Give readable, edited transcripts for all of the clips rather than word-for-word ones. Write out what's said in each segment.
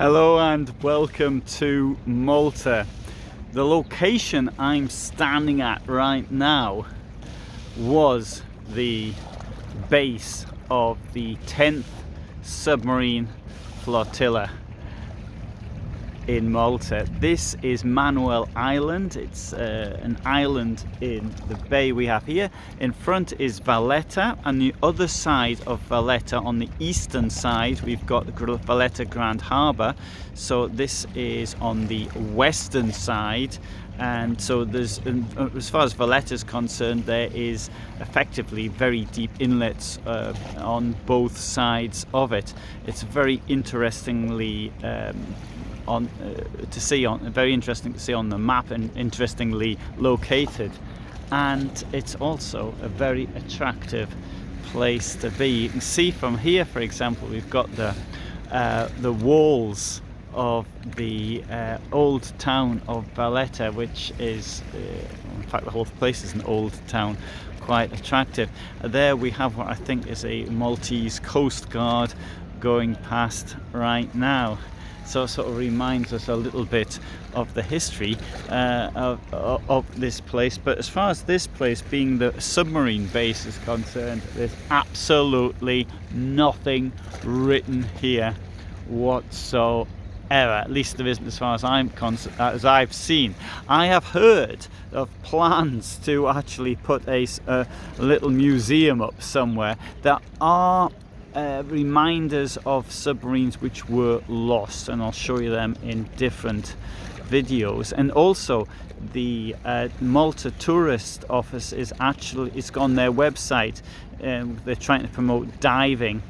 Hello and welcome to Malta. The location I'm standing at right now was the base of the 10th Submarine Flotilla in Malta. This is Manoel Island. It's an island in the bay we have here. In front is Valletta, and the other side of Valletta, on the eastern side, we've got the Valletta Grand Harbour. So this is on the western side, and so there's, as far as Valletta is concerned, there is effectively very deep inlets on both sides of it. It's very interestingly very interesting to see on the map, and interestingly located, and it's also a very attractive place to be. You can see from here, for example, we've got the walls of the old town of Valletta, which is in fact the whole place is an old town, quite attractive. There we have what I think is a Maltese Coast Guard going past right now. So it sort of reminds us a little bit of the history of this place. But as far as this place being the submarine base is concerned, there's absolutely nothing written here whatsoever. At least there isn't, as far as as I've seen. I have heard of plans to actually put a little museum up somewhere. There are reminders of submarines which were lost, and I'll show you them in different videos. And also the Malta Tourist Office is it's on their website. They're trying to promote diving,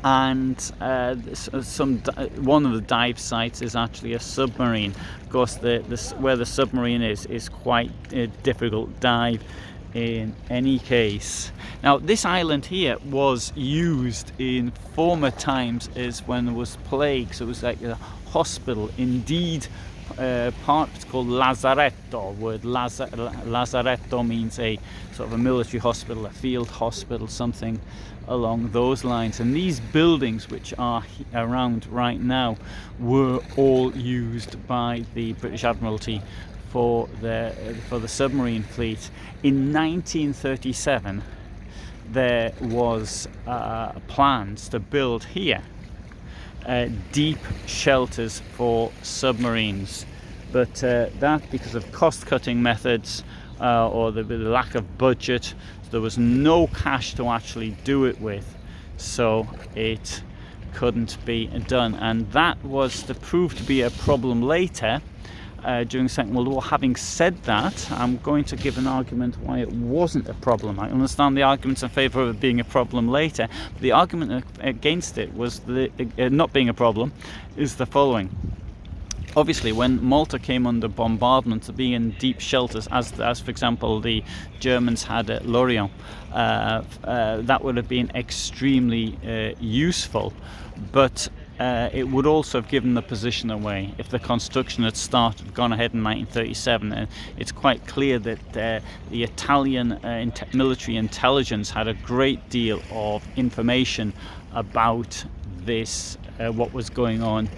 and one of the dive sites is actually a submarine. Of course, where the submarine is quite a difficult dive in any case. Now, this island here was used in former times as when there was plague, so it was like a hospital. Indeed, part it's called lazaretto. Word lazaretto means a sort of a military hospital, a field hospital, something along those lines. And these buildings which are around right now were all used by the British Admiralty for the submarine fleet. In 1937, there was plans to build here deep shelters for submarines, but that, because of cost-cutting methods or the lack of budget, there was no cash to actually do it with, so it couldn't be done. And that was to prove to be a problem later during the Second World War. Having said that, I'm going to give an argument why it wasn't a problem. I understand the arguments in favour of it being a problem later, but the argument against it was not being a problem is the following. Obviously, when Malta came under bombardment, to be in deep shelters, as for example the Germans had at Lorient, that would have been extremely useful, but it would also have given the position away if the construction had gone ahead in 1937. It's quite clear that the Italian military intelligence had a great deal of information about this, what was going on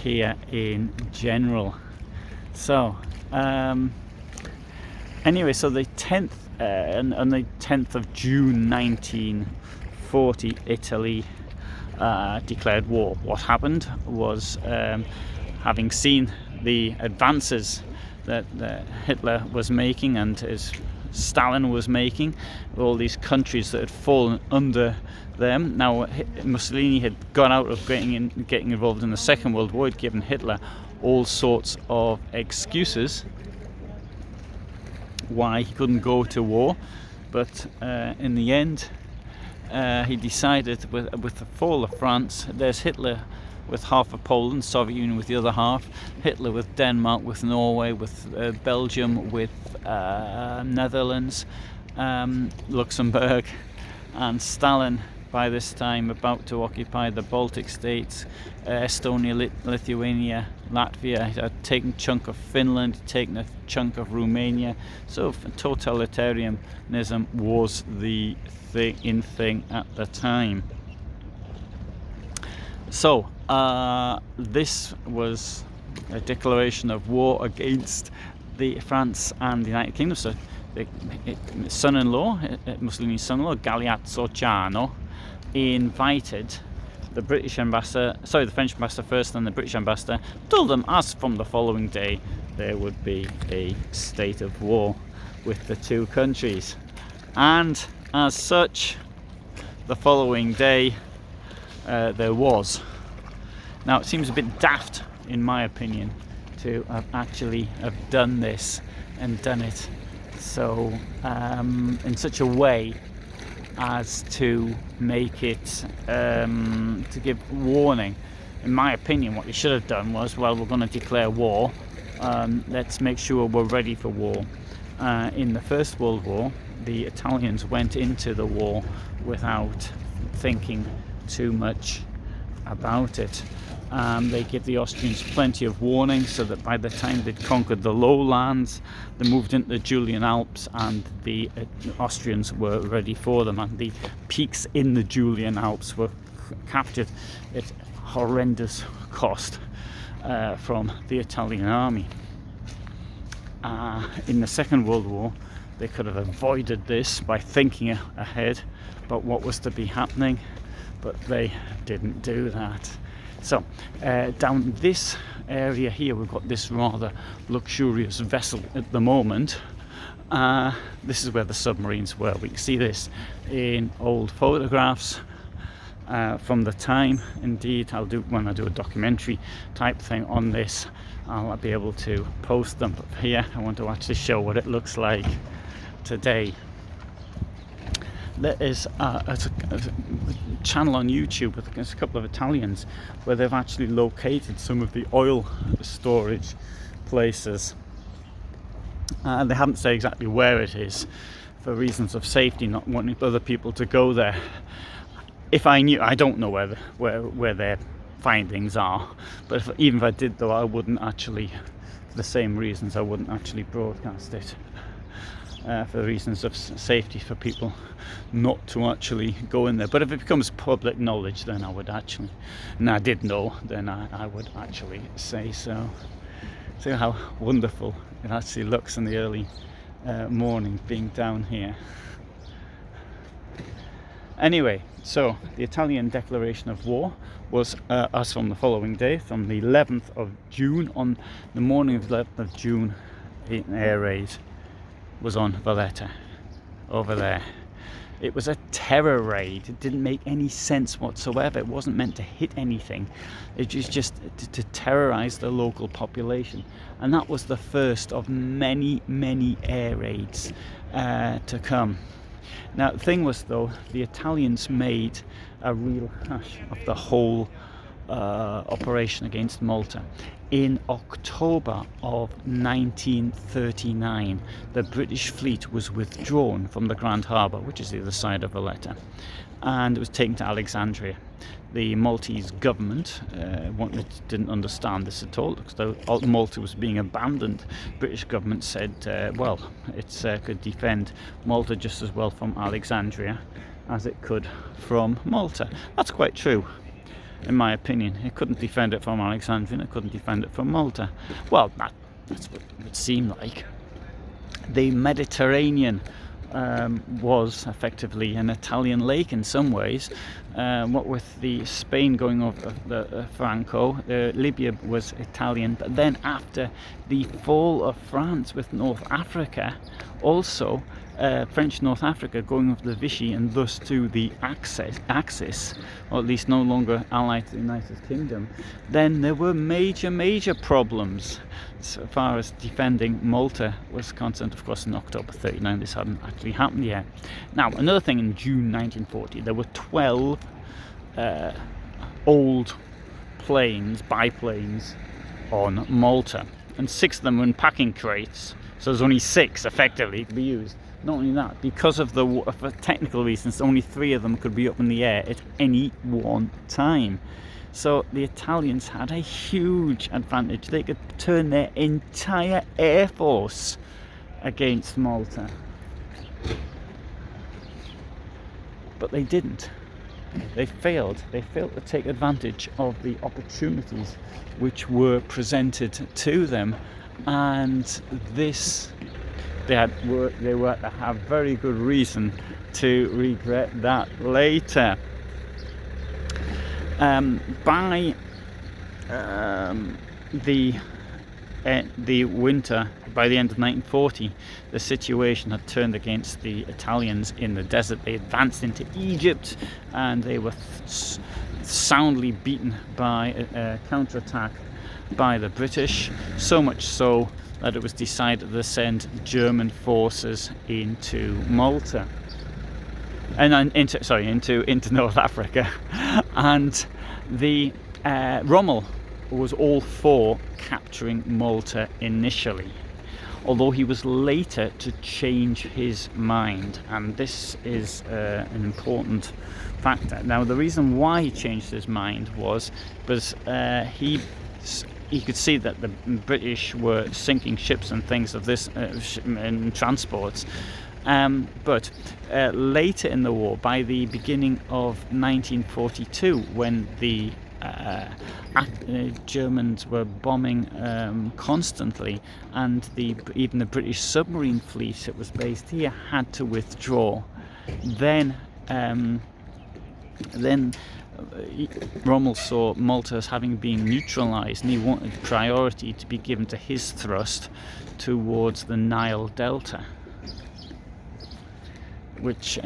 here in general. So anyway, so the 10th on the 10th of June 1940, Italy declared war. What happened was, having seen the advances that Hitler was making and Stalin was making, all these countries that had fallen under them. Now, Mussolini had got out of getting involved in the Second World War. He'd given Hitler all sorts of excuses why he couldn't go to war, but in the end, he decided, with the fall of France, there's Hitler with half of Poland, Soviet Union with the other half, Hitler with Denmark, with Norway, with Belgium, with Netherlands, Luxembourg, and Stalin by this time about to occupy the Baltic states, Estonia, Lithuania, Latvia. He'd taken a chunk of Finland, he'd taken a chunk of Romania. So totalitarianism was the thing at the time. So this was a declaration of war against the France and the United Kingdom. So the son-in-law, Mussolini's son-in-law, Galeazzo Ciano, invited the British ambassador, sorry, the French ambassador first, and the British ambassador, told them as from the following day there would be a state of war with the two countries. And as such, the following day there was. Now it seems a bit daft, in my opinion, to have actually have done this and done it so in such a way as to make it to give warning. In my opinion, what they should have done was, well, we're going to declare war, let's make sure we're ready for war. In the First World War, the Italians went into the war without thinking too much about it. They gave the Austrians plenty of warning, so that by the time they'd conquered the lowlands, they moved into the Julian Alps, and the Austrians were ready for them, and the peaks in the Julian Alps were captured at horrendous cost from the Italian army. In the Second World War, they could have avoided this by thinking ahead about what was to be happening, but they didn't do that. So down this area here, we've got this rather luxurious vessel at the moment. This is where the submarines were. We can see this in old photographs from the time. Indeed, when I do a documentary type thing on this, I'll be able to post them. But here I want to actually show what it looks like today. There is a channel on YouTube with a couple of Italians where they've actually located some of the oil storage places. They haven't said exactly where it is for reasons of safety, not wanting other people to go there. If I knew, I don't know where their findings are, but even if I did, though, I wouldn't actually, for the same reasons, I wouldn't actually broadcast it. For reasons of safety, for people not to actually go in there. But if it becomes public knowledge, then I would actually, and I did know, then I would actually say so. See how wonderful it actually looks in the early morning being down here. Anyway, so the Italian declaration of war was as from the following day, from the 11th of June. On the morning of the 11th of June, an air raid was on Valletta, over there. It was a terror raid. It didn't make any sense whatsoever. It wasn't meant to hit anything. It was just to terrorize the local population. And that was the first of many, many air raids to come. Now, the thing was, though, the Italians made a real hash of the whole operation against Malta. In October of 1939, the British fleet was withdrawn from the Grand Harbour, which is the other side of Valletta, and it was taken to Alexandria. The Maltese government didn't understand this at all, because Malta was being abandoned. The British government said, well, it could defend Malta just as well from Alexandria as it could from Malta. That's quite true. In my opinion, it couldn't defend it from Alexandria, and it couldn't defend it from Malta. Well, that's what it would seem like. The Mediterranean was effectively an Italian lake in some ways. What with the Spain going over the Franco, Libya was Italian. But then after the fall of France with North Africa, also French North Africa going over the Vichy and thus to the Axis, or at least no longer allied to the United Kingdom, then there were major problems so far as defending Malta was concerned. Of course, in October 39, this hadn't actually happened yet. Now, another thing, in June 1940, there were 12 old biplanes on Malta, and 6 of them were in packing crates, so there's only 6 effectively to be used. Not only that, because of for technical reasons, only 3 of them could be up in the air at any one time. So the Italians had a huge advantage. They could turn their entire air force against Malta. But they didn't. they failed to take advantage of the opportunities which were presented to them, and this they were to have very good reason to regret that later. By the winter, by the end of 1940, the situation had turned against the Italians in the desert. They advanced into Egypt, and they were soundly beaten by a counterattack by the British, so much so that it was decided to send German forces into Malta, and into North Africa. And the Rommel was all for capturing Malta initially, although he was later to change his mind, and this is an important factor. Now, the reason why he changed his mind was because he could see that the British were sinking ships and things of this and transports. But later in the war, by the beginning of 1942, when the Germans were bombing constantly, and even the British submarine fleet that was based here had to withdraw, then Rommel saw Malta as having been neutralised, and he wanted priority to be given to his thrust towards the Nile Delta, which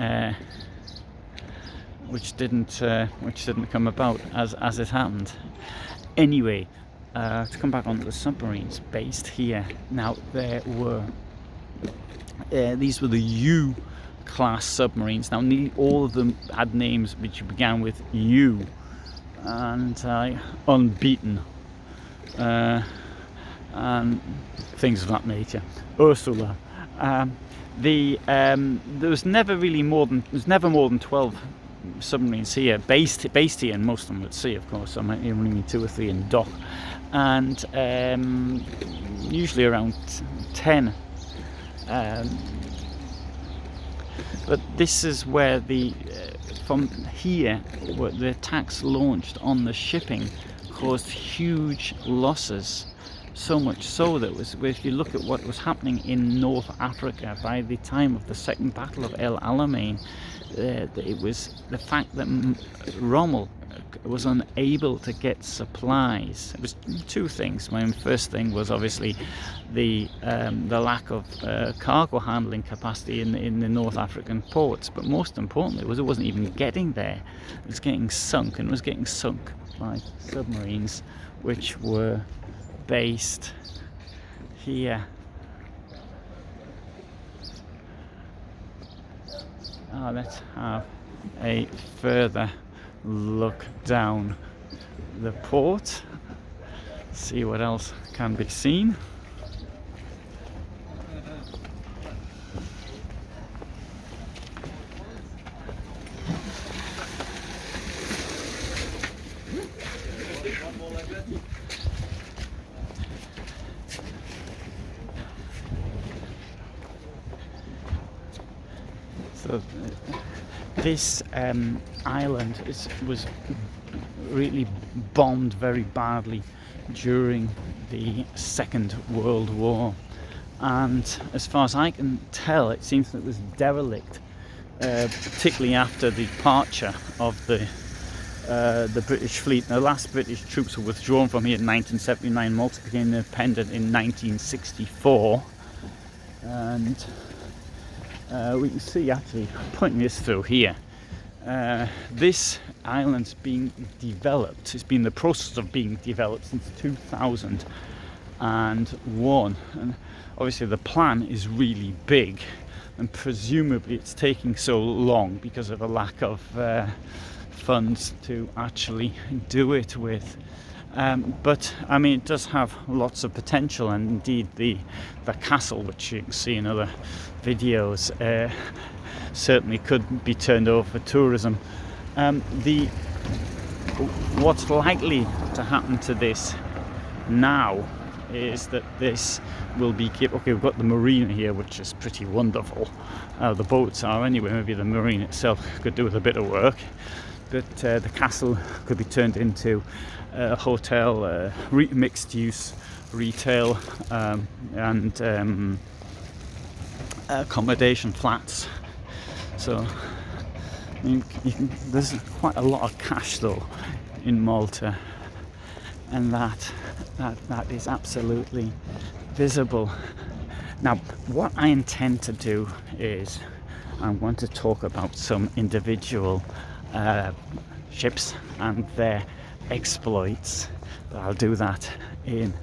didn't come about as it happened. Anyway, to come back onto the submarines based here. Now, there were these were the U class submarines. Now, nearly all of them had names which began with U, and Unbeaten, and things of that nature. Ursula. There was never more than 12 submarines here, based here, and most of them at sea, of course. So I might only mean 2 or 3 in dock, and usually around 10. But this is where from here, where the attacks launched on the shipping caused huge losses. So much so that if you look at what was happening in North Africa by the time of the Second Battle of El Alamein, it was the fact that Rommel was unable to get supplies. It was 2 things. My first thing was obviously the lack of cargo handling capacity in the North African ports, but most importantly it wasn't even getting there. It was getting sunk, and it was getting sunk by submarines which were based here. Let's have a further look down the port, see what else can be seen. So this island was really bombed very badly during the Second World War, and as far as I can tell, it seems that it was derelict, particularly after the departure of the British fleet. The last British troops were withdrawn from here in 1979. Malta became independent in 1964, and we can see, actually pointing this through here, this island's been developed. It's been in the process of being developed since 2001, and obviously the plan is really big, and presumably it's taking so long because of a lack of funds to actually do it with. But I mean, it does have lots of potential, and indeed the castle, which you can see in other videos, certainly could be turned over for tourism. What's likely to happen to this now is that this will be okay, we've got the marina here, which is pretty wonderful. The boats are anyway. Maybe the marina itself could do with a bit of work. but the castle could be turned into a hotel, mixed-use retail, and accommodation flats. So there's quite a lot of cash though in Malta, and that is absolutely visible. Now, what I intend to do is I want to talk about some individual ships and their exploits, but I'll do that in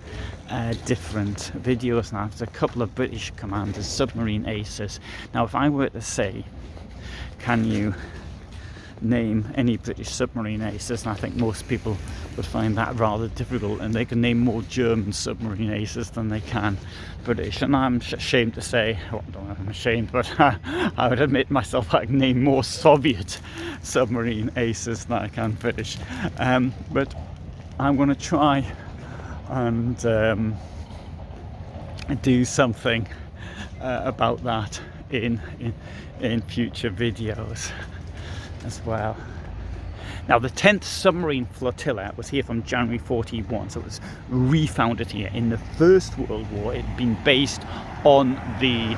different videos. Now, there's a couple of British commanders, submarine aces. Now, if I were to say, can you name any British submarine aces, and I think most people would find that rather difficult, and they can name more German submarine aces than they can British. And I'm ashamed to say, well, I'm ashamed, but I would admit myself I can name more Soviet submarine aces than I can British. But I'm going to try and do something about that in future videos as well. Now, the 10th Submarine Flotilla was here from January 41, so it was refounded here. In the First World War, it had been based on the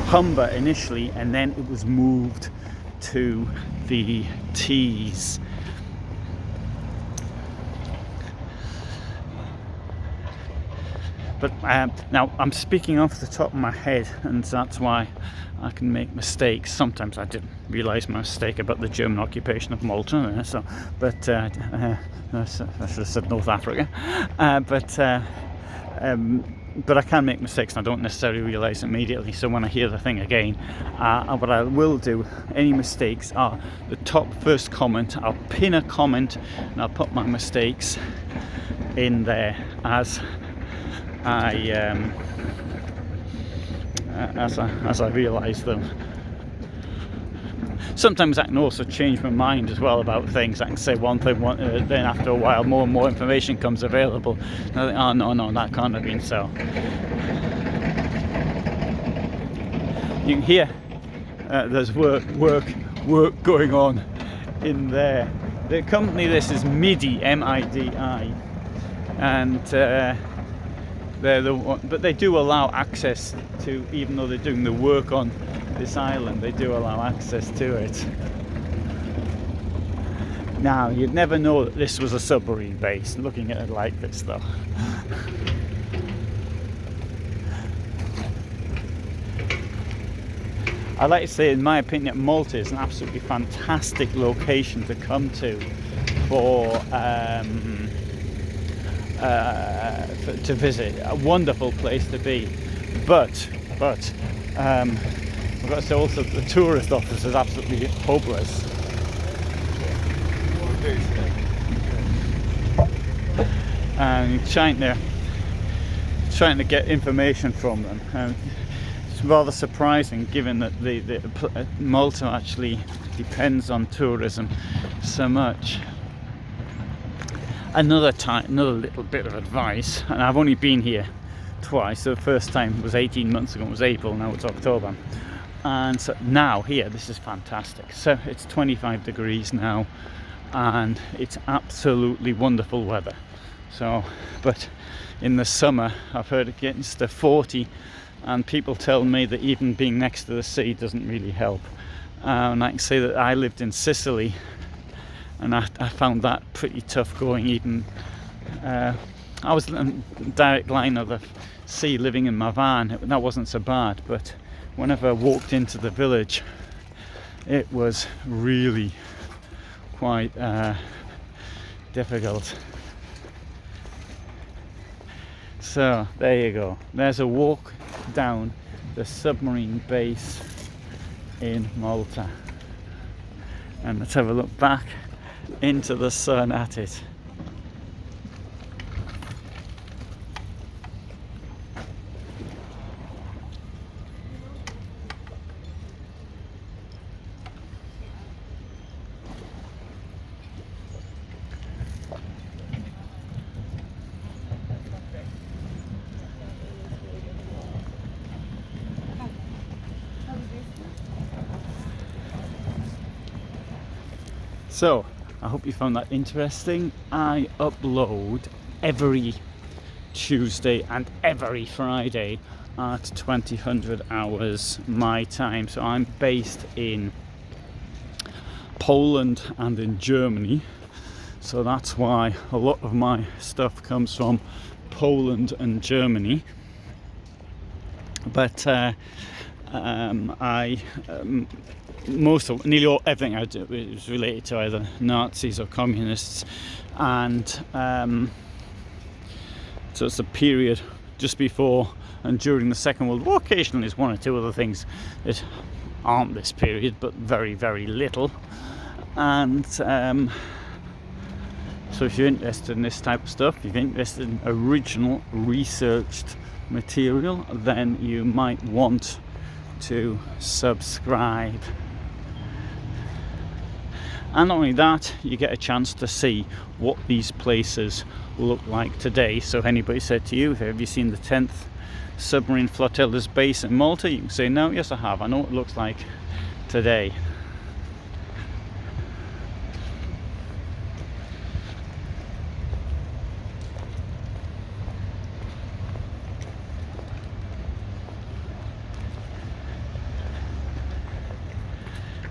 Humber initially, and then it was moved to the Tees. But now I'm speaking off the top of my head, and that's why I can make mistakes. Sometimes I didn't realise my mistake about the German occupation of Malta, I should have said North Africa. But I can make mistakes, and I don't necessarily realise immediately. So when I hear the thing again, what I will do, any mistakes are the top first comment. I'll pin a comment, and I'll put my mistakes in there as I realise them. Sometimes I can also change my mind as well about things. I can say one thing, then after a while more and more information comes available, and I think, oh no, that can't have been so. You can hear there's work going on in there. The company, this is MIDI, M-I-D-I, and but they do allow access to, even though they're doing the work on this island, they do allow access to it. Now, you'd never know that this was a submarine base looking at it like this though. I'd like to say, in my opinion, Malta is an absolutely fantastic location to come to to visit. A wonderful place to be, but I've got to say also the tourist office is absolutely hopeless. And trying to get information from them. It's rather surprising, given that the Malta actually depends on tourism so much. Another little bit of advice, and I've only been here twice. The first time was 18 months ago, it was April, now it's October. And so now here, this is fantastic. So it's 25 degrees now, and it's absolutely wonderful weather. So, but in the summer, I've heard it gets to 40, and people tell me that even being next to the sea doesn't really help. And I can say that I lived in Sicily, and I found that pretty tough going. Even I was in direct line of the sea, living in my van. That wasn't so bad, but whenever I walked into the village, it was really quite difficult. So there you go. There's a walk down the submarine base in Malta, and let's have a look back into the sun at it. So I hope you found that interesting. I upload every Tuesday and every Friday at 2000 hours my time. So I'm based in Poland and in Germany, so that's why a lot of my stuff comes from Poland and Germany. But everything I do is related to either Nazis or communists, and so it's a period just before and during the Second World War. Occasionally there's one or two other things that aren't this period, but very, very little. And so if you're interested in this type of stuff, if you're interested in original researched material, then you might want to subscribe. And not only that, you get a chance to see what these places look like today. So if anybody said to you, have you seen the 10th Submarine Flotilla's base in Malta? You can say, no, yes I have. I know what it looks like today.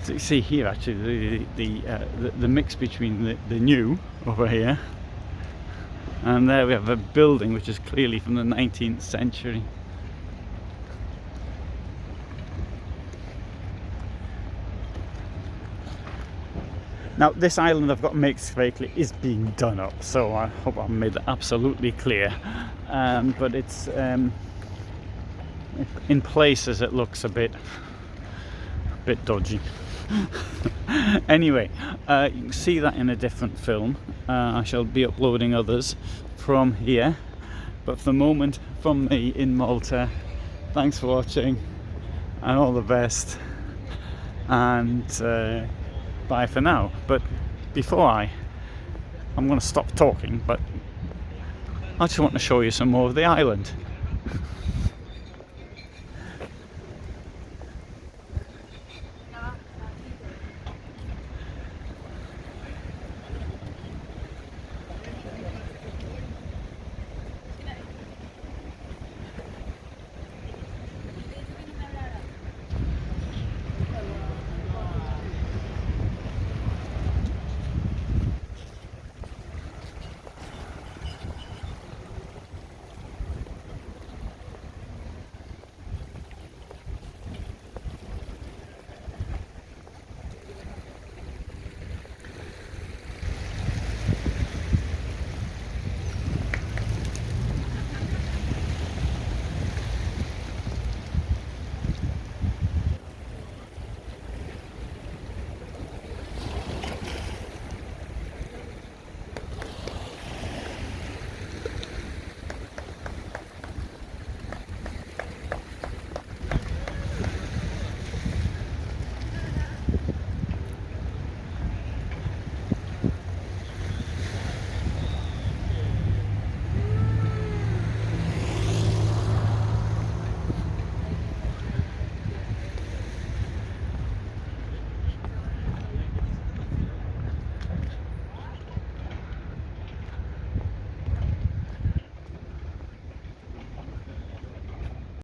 So you see here actually the mix between the new over here, and there we have a building which is clearly from the 19th century. Now this island, I've got to make very clear, is being done up, so I hope I've made that absolutely clear. But it's in places it looks a bit dodgy. Anyway, you can see that in a different film. I shall be uploading others from here, but for the moment, from me in Malta, thanks for watching and all the best, and bye for now. But before I'm going to stop talking, but I just want to show you some more of the island.